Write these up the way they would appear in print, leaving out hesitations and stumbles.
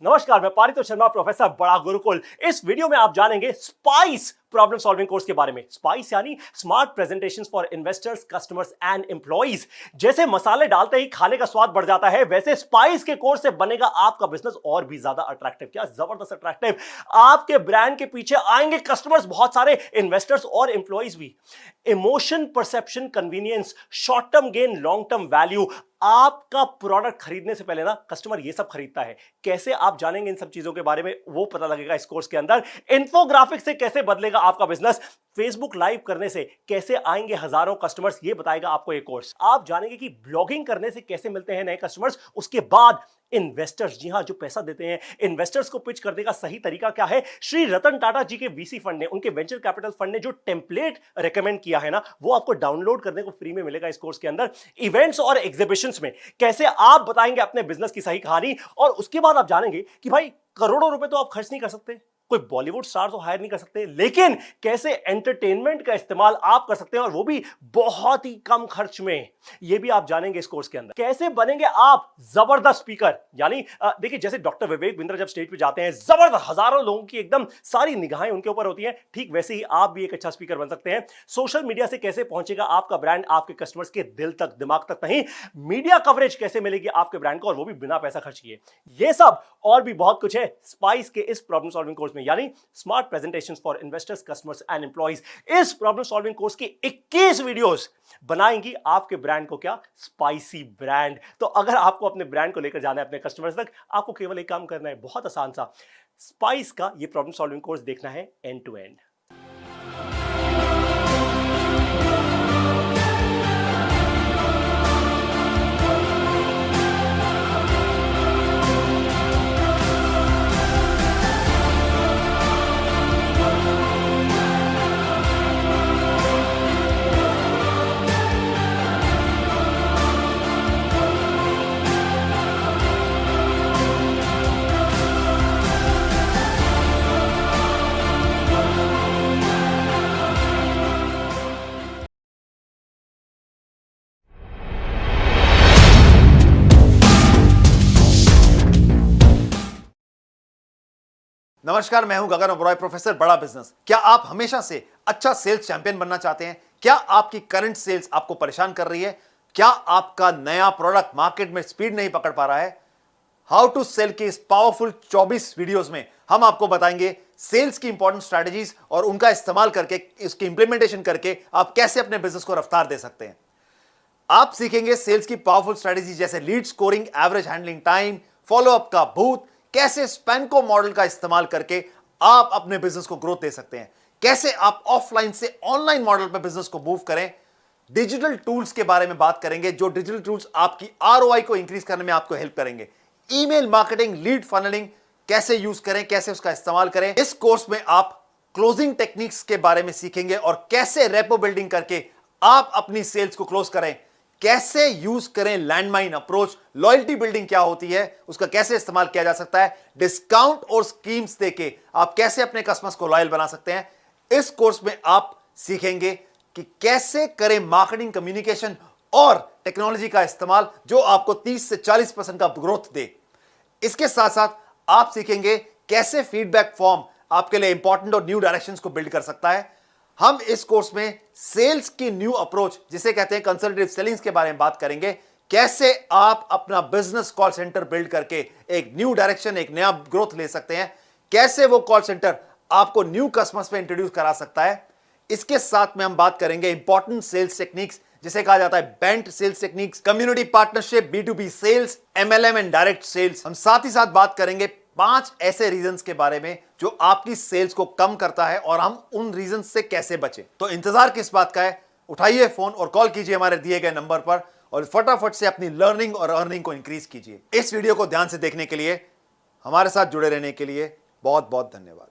नमस्कार, मैं पारितोष शर्मा, प्रोफेसर बड़ा गुरुकुल। इस वीडियो में आप जानेंगे स्पाइस प्रॉब्लम सॉल्विंग कोर्स के बारे में। स्पाइस यानी smart presentations for investors, customers and employees. जैसे मसाले डालते ही खाने का स्वाद बढ़ जाता है, वैसे स्पाइस के कोर्स से बनेगा आपका बिजनेस और भी ज्यादा अट्रैक्टिव। क्या जबरदस्त अट्रैक्टिव! आपके ब्रांड के पीछे आएंगे कस्टमर्स बहुत सारे, इन्वेस्टर्स और एम्प्लॉइज भी। Emotion, perception, convenience, short term gain, long term value. आपका प्रोडक्ट खरीदने से पहले ना कस्टमर ये सब खरीदता है। कैसे आप जानेंगे इन सब चीजों के बारे में, वो पता लगेगा इस कोर्स के अंदर। इन्फोग्राफिक से कैसे बदलेगा आपका बिजनेस, फेसबुक लाइव करने से कैसे आएंगे हजारों कस्टमर्स, ये बताएगा आपको ये कोर्स। आप जानेंगे कि ब्लॉगिंग करने से कैसे मिलते हैं नए कस्टमर्स। उसके बाद इन्वेस्टर्स, जी हां, जो पैसा देते हैं, इन्वेस्टर्स को पिच करने का सही तरीका क्या है। श्री रतन टाटा जी के वीसी फंड ने, उनके वेंचर कैपिटल फंड ने जो टेम्पलेट रेकमेंड किया है ना, वो आपको डाउनलोड करने को फ्री में मिलेगा इस कोर्स के अंदर। इवेंट्स और एग्जीबिशंस में कैसे आप बताएंगे अपने बिजनेस की सही कहानी। और उसके बाद आप जानेंगे कि भाई करोड़ों रुपए तो आप खर्च नहीं कर सकते, कोई बॉलीवुड स्टार तो हायर नहीं कर सकते, लेकिन कैसे एंटरटेनमेंट का इस्तेमाल आप कर सकते हैं और वो भी बहुत ही कम खर्च में। ये भी आप जानेंगे इस कोर्स के अंदर। कैसे बनेंगे आप जबरदस्त स्पीकर, यानी देखिए जैसे डॉक्टर विवेक बिंद्रा जब स्टेज पे जाते हैं, जबरदस्त, हजारों लोगों की एकदम सारी निगाहें उनके ऊपर होती हैं, ठीक वैसे ही आप भी एक अच्छा स्पीकर बन सकते हैं। सोशल मीडिया से कैसे पहुंचेगा आपका ब्रांड आपके कस्टमर्स के दिल तक, दिमाग तक नहीं। मीडिया कवरेज कैसे मिलेगी आपके ब्रांड को, और वो भी बिना पैसा खर्च किए। ये सब और भी बहुत कुछ है स्पाइस के इस प्रॉब्लम सॉल्विंग कोर्स में, यानी smart presentations for investors, customers and employees. इस प्रॉब्लम सॉल्विंग कोर्स की 21 वीडियोस बनाएंगी आपके ब्रांड को क्या, स्पाइसी ब्रांड। तो अगर आपको अपने ब्रांड को लेकर जाना है अपने कस्टमर्स तक, आपको केवल एक काम करना है, बहुत आसान सा। स्पाइस का ये प्रॉब्लम सॉल्विंग कोर्स देखना है एंड टू एंड। नमस्कार, मैं हूं गगन ओबरॉय, प्रोफेसर बड़ा बिजनेस। क्या आप हमेशा से अच्छा सेल्स चैंपियन बनना चाहते हैं? क्या आपकी करंट सेल्स आपको परेशान कर रही है? क्या आपका नया प्रोडक्ट मार्केट में स्पीड नहीं पकड़ पा रहा है? हाउ टू सेल के इस पावरफुल 24 वीडियोस में हम आपको बताएंगे सेल्स की इंपॉर्टेंट स्ट्रैटेजीज और उनका इस्तेमाल करके, इसकी इंप्लीमेंटेशन करके आप कैसे अपने बिजनेस को रफ्तार दे सकते हैं। आप सीखेंगे सेल्स की पावरफुल स्ट्रैटेजी जैसे lead scoring, average handling time, follow up का भूत, कैसे स्पैनको मॉडल का इस्तेमाल करके आप अपने बिजनेस को ग्रोथ दे सकते हैं, कैसे आप ऑफलाइन से ऑनलाइन मॉडल पर बिजनेस को मूव करें। डिजिटल टूल्स के बारे में बात करेंगे, जो डिजिटल टूल्स आपकी आरओआई को इंक्रीज करने में आपको हेल्प करेंगे। ईमेल मार्केटिंग, लीड फनलिंग कैसे यूज करें, कैसे उसका इस्तेमाल करें। इस कोर्स में आप क्लोजिंग टेक्निक्स के बारे में सीखेंगे और कैसे रेपो बिल्डिंग करके आप अपनी सेल्स को क्लोज करें। कैसे यूज करें लैंडमाइन अप्रोच, लॉयल्टी बिल्डिंग क्या होती है, उसका कैसे इस्तेमाल किया जा सकता है, डिस्काउंट और स्कीम्स देके आप कैसे अपने कस्टमर्स को लॉयल बना सकते हैं। इस कोर्स में आप सीखेंगे कि कैसे करें मार्केटिंग, कम्युनिकेशन और टेक्नोलॉजी का इस्तेमाल जो आपको 30 से 40% का ग्रोथ दे। इसके साथ साथ आप सीखेंगे कैसे फीडबैक फॉर्म आपके लिए इंपॉर्टेंट और न्यू डायरेक्शंस को बिल्ड कर सकता है। हम इस कोर्स में सेल्स की न्यू अप्रोच, जिसे कहते हैं कंसल्टेटिव सेलिंग, के बारे में बात करेंगे। कैसे आप अपना बिजनेस कॉल सेंटर बिल्ड करके एक न्यू डायरेक्शन, एक नया ग्रोथ ले सकते हैं। कैसे वो कॉल सेंटर आपको न्यू कस्टमर्स पे इंट्रोड्यूस करा सकता है। इसके साथ में हम बात करेंगे इंपॉर्टेंट सेल्स टेक्निक्स, जिसे कहा जाता है bent sales techniques, community partnership, B2B sales, MLM and direct sales. हम साथ ही साथ बात करेंगे 5 ऐसे रीजंस के बारे में जो आपकी सेल्स को कम करता है और हम उन रीजंस से कैसे बचें। तो इंतजार किस बात का है? उठाइए फोन और कॉल कीजिए हमारे दिए गए नंबर पर और फटाफट से अपनी लर्निंग और अर्निंग को इंक्रीज कीजिए। इस वीडियो को ध्यान से देखने के लिए, हमारे साथ जुड़े रहने के लिए बहुत बहुत धन्यवाद।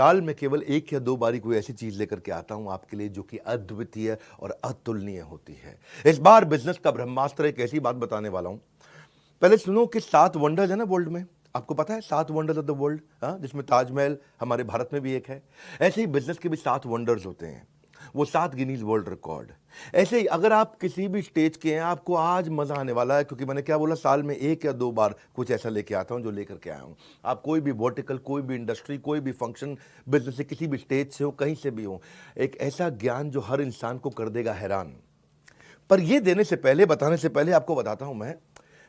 साल में केवल 1 या 2 बारी कोई ऐसी चीज लेकर के आता हूं आपके लिए जो कि अद्वितीय और अतुलनीय होती है। इस बार बिजनेस का ब्रह्मास्त्र एक ऐसी बात बताने वाला हूं। पहले सुनो कि 7 वंडर्स है ना वर्ल्ड में, आपको पता है 7 वंडर्स ऑफ द वर्ल्ड, जिसमें ताजमहल हमारे भारत में भी एक है। ऐसे ही बिजनेस के भी 7 वंडर्स होते हैं, वो 7 गिनीज वर्ल्ड रिकॉर्ड। ऐसे ही अगर आप किसी भी स्टेज के हैं, आपको आज मजा आने वाला है, क्योंकि मैंने क्या बोला, साल में 1 या 2 बार कुछ ऐसा लेके आता हूं जो लेकर के आया हूं। आप कोई भी वर्टिकल, कोई भी इंडस्ट्री, कोई भी फंक्शन, बिजनेस से किसी भी स्टेज से हो, कहीं से भी हो, एक ऐसा ज्ञान जो हर इंसान को कर देगा हैरान। पर ये देने से पहले, बताने से पहले आपको बताता हूं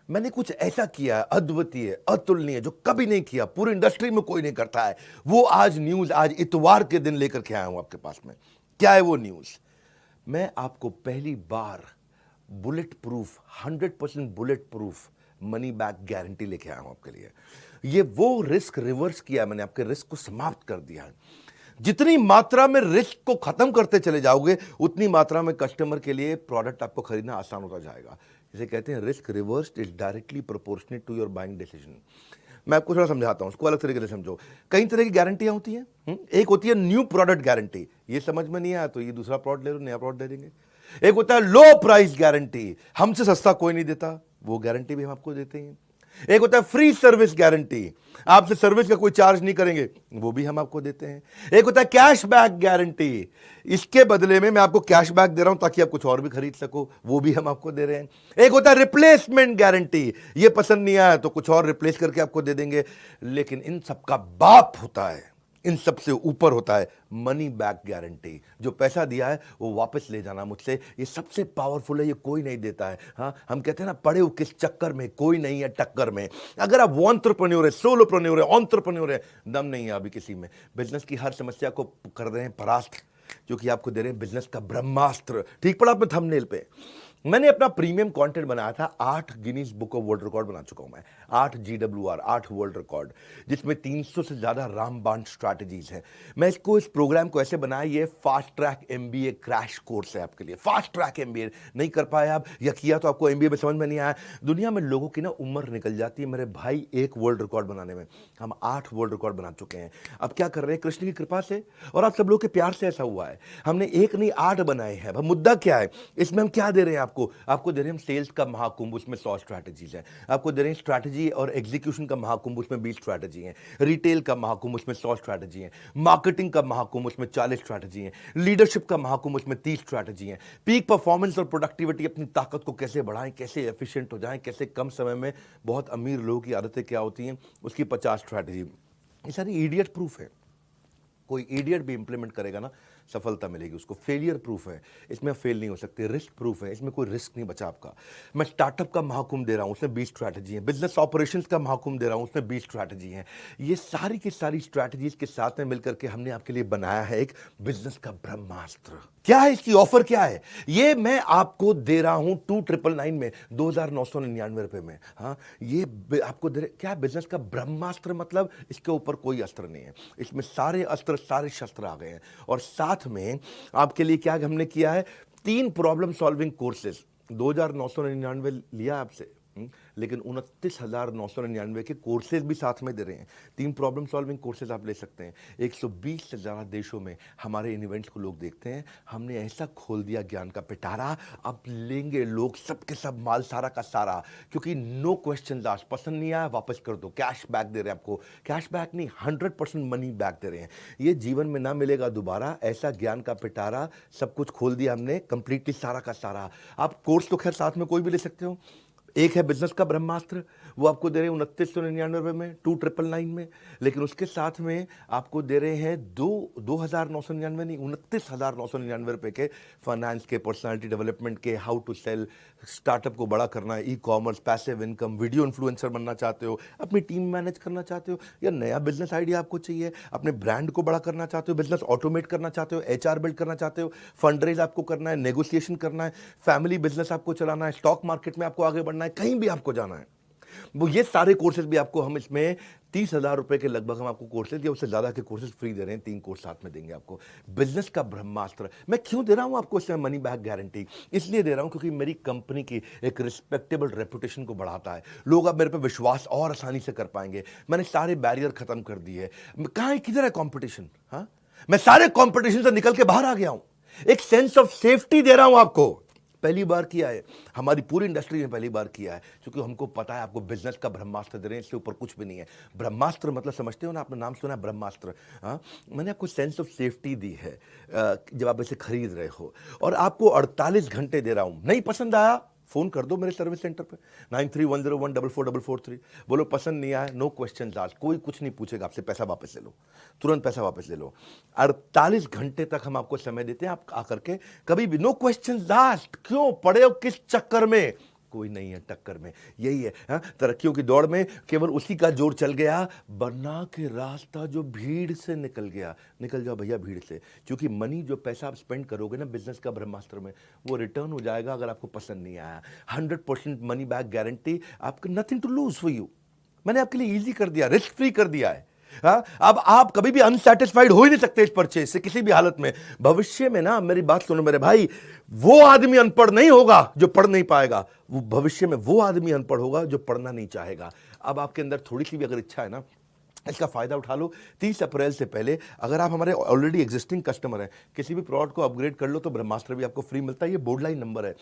मैंने कुछ ऐसा किया है अद्वितीय, अतुलनीय, जो कभी नहीं किया, पूरी इंडस्ट्री में कोई नहीं करता है। वो आज न्यूज, आज इतवार के दिन लेकर के आया हूं आपके पास में। क्या है वो न्यूज? मैं आपको पहली बार bullet proof, 100% bullet proof money back guarantee लेके आया हूं आपके लिए। ये वो रिस्क रिवर्स किया मैंने, आपके रिस्क को समाप्त कर दिया है। जितनी मात्रा में रिस्क को खत्म करते चले जाओगे, उतनी मात्रा में कस्टमर के लिए प्रोडक्ट आपको खरीदना आसान होता जाएगा। इसे कहते हैं risk reversed is directly proportionate to your buying decision. मैं आपको थोड़ा समझाता हूं, उसको अलग तरीके से समझो। कई तरह की गारंटियां होती हैं। एक होती है न्यू प्रोडक्ट गारंटी, ये समझ में नहीं आया तो ये दूसरा प्रोडक्ट ले लो, नया प्रोडक्ट दे देंगे। एक होता है लो प्राइस गारंटी, हमसे सस्ता कोई नहीं देता, वो गारंटी भी हम आपको देते हैं। एक होता है फ्री सर्विस गारंटी, आपसे सर्विस का कोई चार्ज नहीं करेंगे, वो भी हम आपको देते हैं। एक होता है कैश बैक गारंटी, इसके बदले में मैं आपको कैश बैक दे रहा हूं ताकि आप कुछ और भी खरीद सको, वो भी हम आपको दे रहे हैं। एक होता है रिप्लेसमेंट गारंटी, ये पसंद नहीं आया तो कुछ और रिप्लेस करके आपको दे देंगे। लेकिन इन सबका बाप होता है, इन सबसे ऊपर होता है मनी बैक गारंटी। जो पैसा दिया है वो वापस ले जाना मुझसे, ये सबसे पावरफुल है, ये कोई नहीं देता है। हाँ, हम कहते हैं ना, पड़े हो किस चक्कर में, कोई नहीं है टक्कर में। अगर आप एंटरप्रेन्योर है, सोलोप्रेन्योर है, एंटरप्रेन्योर है, दम नहीं है अभी किसी में, बिजनेस की हर समस्या को कर रहे हैं परास्त, क्योंकि आपको दे रहे हैं बिजनेस का ब्रह्मास्त्र। ठीक पड़ा आपने थंबनेल पे। मैंने अपना प्रीमियम कंटेंट बनाया था, 8 Guinness book of world record बना चुका हूं मैं, 8 GWR, 8 वर्ल्ड रिकॉर्ड, जिसमें 300 से ज्यादा रामबाण स्ट्रैटेजीज हैं। मैं इस प्रोग्राम को ऐसे बनाया, ये fast track MBA crash course है आपके लिए। फास्ट ट्रैक MBA नहीं कर पाए आप, या किया तो आपको MBA में समझ में नहीं आया। दुनिया में लोगों की ना उम्र निकल जाती है मेरे भाई एक वर्ल्ड रिकॉर्ड बनाने में, हम 8 वर्ल्ड रिकॉर्ड बना चुके हैं। अब क्या कर रहे हैं, कृष्ण की कृपा से और आप सब लोग के प्यार से ऐसा हुआ है, हमने 1 नहीं 8 बनाए हैं। अब मुद्दा क्या है इसमें, हम क्या दे रहे हैं आपको दे रहे हैं हम सेल्स का महाकुंभ, उसमें 100 स्ट्रैटेजीज हैं। आपको दे रहे हैं स्ट्रैटेजी और एग्जीक्यूशन का महाकुंभ, उसमें 20 स्ट्रैटेजी हैं। रिटेल का महाकुंभ, उसमें 100 स्ट्रैटेजी हैं। मार्केटिंग का महाकुंभ, उसमें 40 स्ट्रैटेजी हैं। लीडरशिप का महाकुंभ, उसमें 30 स्ट्रैटेजी हैं। पीक परफॉर्मेंस और प्रोडक्टिविटी, अपनी ताकत को कैसे बढ़ाएं, कैसे एफिशिएंट हो जाएं, कैसे कम समय में, बहुत अमीर लोगों की आदतें क्या होती हैं, उसकी 50 स्ट्रैटेजी। ये सारी इडियट प्रूफ है, कोई इडियट भी इंप्लीमेंट करेगा ना, सफलता मिलेगी उसको। फेलियर प्रूफ है, इसमें फेल नहीं हो सकते। रिस्क प्रूफ है, इसमें कोई रिस्क नहीं बचा आपका। मैं स्टार्टअप का महाकुंभ दे रहा हूं, उसमें 20 स्ट्रैटेजी है। बिजनेस ऑपरेशंस का महाकुंभ दे रहा हूं, उसमें 20 स्ट्रैटेजी है। ये सारी की सारी स्ट्रैटेजीज के साथ में मिलकर के हमने आपके लिए बनाया है एक बिजनेस का ब्रह्मास्त्र। क्या है इसकी ऑफर, क्या है ये मैं आपको दे रहा हूं 2999 में, 2999 रुपए में। हाँ, ये आपको दे रहे, क्या बिजनेस का ब्रह्मास्त्र मतलब इसके ऊपर कोई अस्त्र नहीं है, इसमें सारे अस्त्र, सारे शस्त्र आ गए हैं। और साथ में आपके लिए क्या हमने किया है, 3 प्रॉब्लम सॉल्विंग कोर्सेज। 2999 लिया आपसे, लेकिन 29,999 के कोर्सेज भी साथ में दे रहे हैं। 3 प्रॉब्लम सॉल्विंग कोर्सेज आप ले सकते हैं। 120 से ज़्यादा देशों में हमारे इन इवेंट्स को लोग देखते हैं। हमने ऐसा खोल दिया ज्ञान का पिटारा, अब लेंगे लोग सब के सब माल, सारा का सारा, क्योंकि नो क्वेश्चन आस्क्ड। पसंद नहीं आया वापस कर दो, कैश बैक दे रहे हैं आपको। कैश बैक नहीं, 100% मनी बैक दे रहे हैं। ये जीवन में ना मिलेगा दोबारा, ऐसा ज्ञान का पिटारा, सब कुछ खोल दिया हमने कंप्लीटली, सारा का सारा। आप कोर्स तो खैर साथ में कोई भी ले सकते हो। एक है बिजनेस का ब्रह्मास्त्र, वो आपको दे रहे हैं 2999 रुपये में, 2999 में। लेकिन उसके साथ में आपको दे रहे हैं 2,999 नहीं, 29,999 रुपये के फाइनेंस के, पर्सनालिटी डेवलपमेंट के, हाउ टू सेल, स्टार्टअप को बड़ा करना है, e-commerce, passive income, video influencer बनना चाहते हो, अपनी टीम मैनेज करना चाहते हो, या नया बिजनेस आइडिया आपको चाहिए, अपने ब्रांड को बड़ा करना चाहते हो, बिजनेस ऑटोमेट करना चाहते हो, HR बिल्ड करना चाहते हो, फंड रेज आपको करना है, नेगोशिएशन करना है, फैमिली बिजनेस आपको चलाना है, स्टॉक मार्केट में आपको आगे बढ़ना है, कहीं भी आपको जाना है। वो ये सारे कोर्सेज भी आपको हम इसमें 30,000 रुपए के लगभग हम आपको कोर्सेज या उससे ज़्यादा के कोर्सेज फ्री दे रहे हैं। 3 कोर्स साथ में देंगे आपको। बिजनेस का ब्रह्मास्त्र मैं क्यों दे रहा हूँ आपको इसमें मनी बैक गारंटी? इसलिए दे रहा हूँ क्योंकि मेरी कंपनी की एक रिस्पेक्टेबल रेपुटेशन को बढ़ाता है। लोग अब मेरे पे विश्वास और आसानी से कर पाएंगे। मैंने सारे बैरियर खत्म कर दिए। कहाँ किधर है कॉम्पिटिशन? हाँ, मैं सारे कॉम्पिटिशन से निकल के बाहर आ गया हूं। एक सेंस ऑफ सेफ्टी दे रहा हूं आपको। पहली बार किया है, हमारी पूरी इंडस्ट्री ने पहली बार किया है, क्योंकि हमको पता है आपको बिजनेस का ब्रह्मास्त्र दे रहे हैं, इससे ऊपर कुछ भी नहीं है। ब्रह्मास्त्र मतलब समझते हो ना, आपने नाम सुना है ब्रह्मास्त्र? हाँ, मैंने आपको सेंस ऑफ सेफ्टी दी है जब आप इसे खरीद रहे हो, और आपको 48 घंटे दे रहा हूं। नहीं पसंद आया फोन कर दो मेरे सर्विस सेंटर पे 9310144443। बोलो पसंद नहीं आया, नो क्वेश्चन आस्क्ड, कोई कुछ नहीं पूछेगा आपसे, पैसा वापस ले लो, तुरंत पैसा वापस ले लो। 48 घंटे तक हम आपको समय देते हैं, आप आकर के कभी भी नो क्वेश्चन आस्क्ड। क्यों पड़े हो किस चक्कर में? कोई नहीं है टक्कर में, यही है। हाँ, तरक्कियों की दौड़ में केवल उसी का जोर चल गया, वरना के रास्ता जो भीड़ से निकल गया। निकल जाओ भैया भीड़ से, क्योंकि मनी जो पैसा आप स्पेंड करोगे ना बिजनेस का ब्रह्मास्त्र में, वो रिटर्न हो जाएगा अगर आपको पसंद नहीं आया। 100% मनी बैक गारंटी, आपको nothing to lose for you. मैंने आपके लिए इजी कर दिया, रिस्क फ्री कर दिया है। हाँ, अब आप कभी भी अनसेटिस्फाइड हो ही नहीं सकते इस परचेज से किसी भी हालत में। भविष्य में ना, मेरी बात सुनो मेरे भाई, वो आदमी अनपढ़ नहीं होगा जो पढ़ नहीं पाएगा, वो भविष्य में वो आदमी अनपढ़ होगा जो पढ़ना नहीं चाहेगा। अब आपके अंदर थोड़ी सी भी अगर इच्छा है ना, इसका फायदा उठा लो। 30 अप्रैल से पहले अगर आप हमारे ऑलरेडी एग्जिस्टिंग कस्टमर हैं, किसी भी प्रोडक्ट को अपग्रेड कर लो तो ब्रह्मास्त्र भी आपको फ्री मिलता है। ये बोर्ड लाइन नंबर है,